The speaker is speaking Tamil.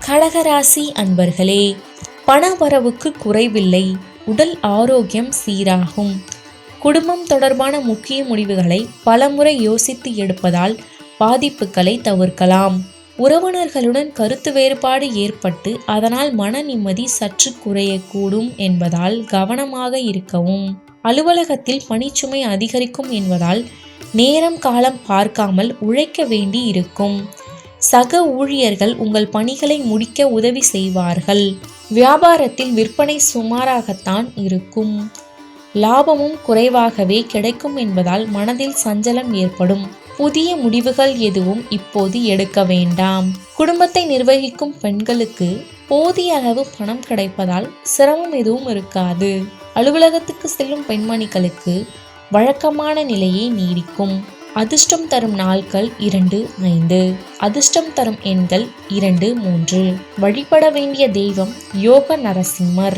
கடகராசி அன்பர்களே, பணவரவுக்கு குறைவில்லை. உடல் ஆரோக்கியம் சீராகும். குடும்பம் தொடர்பான முக்கிய முடிவுகளை பலமுறை யோசித்து எடுப்பதால் பாதிப்புகளை தவிர்க்கலாம். உறவினர்களுடன் கருத்து வேறுபாடு ஏற்பட்டு அதனால் மன நிம்மதி சற்று குறையக்கூடும் என்பதால் கவனமாக இருக்கவும். அலுவலகத்தில் பணிச்சுமை அதிகரிக்கும் என்பதால் நேரம் காலம் பார்க்காமல் உழைக்க வேண்டி இருக்கும். சக ஊழியர்கள் உங்கள் பணிகளை முடிக்க உதவி செய்வார்கள். வியாபாரத்தில் விற்பனை சுமாராகத்தான் இருக்கும். லாபமும் குறைவாகவே கிடைக்கும் என்பதால் மனதில் சஞ்சலம் ஏற்படும். புதிய முடிவுகள் எதுவும் இப்போது எடுக்க வேண்டாம். குடும்பத்தை நிர்வகிக்கும் பெண்களுக்கு போதிய அளவு பணம் கிடைப்பதால் சிரமம் எதுவும் இருக்காது. அலுவலகத்துக்கு செல்லும் பெண்மணிகளுக்கு வழக்கமான நிலையே நீடிக்கும். அதிர்ஷ்டம் தரும் நாட்கள் 2, 5. அதிர்ஷ்டம் தரும் எண்கள் 2, 3. வழிபட வேண்டிய தெய்வம் யோக நரசிம்மர்.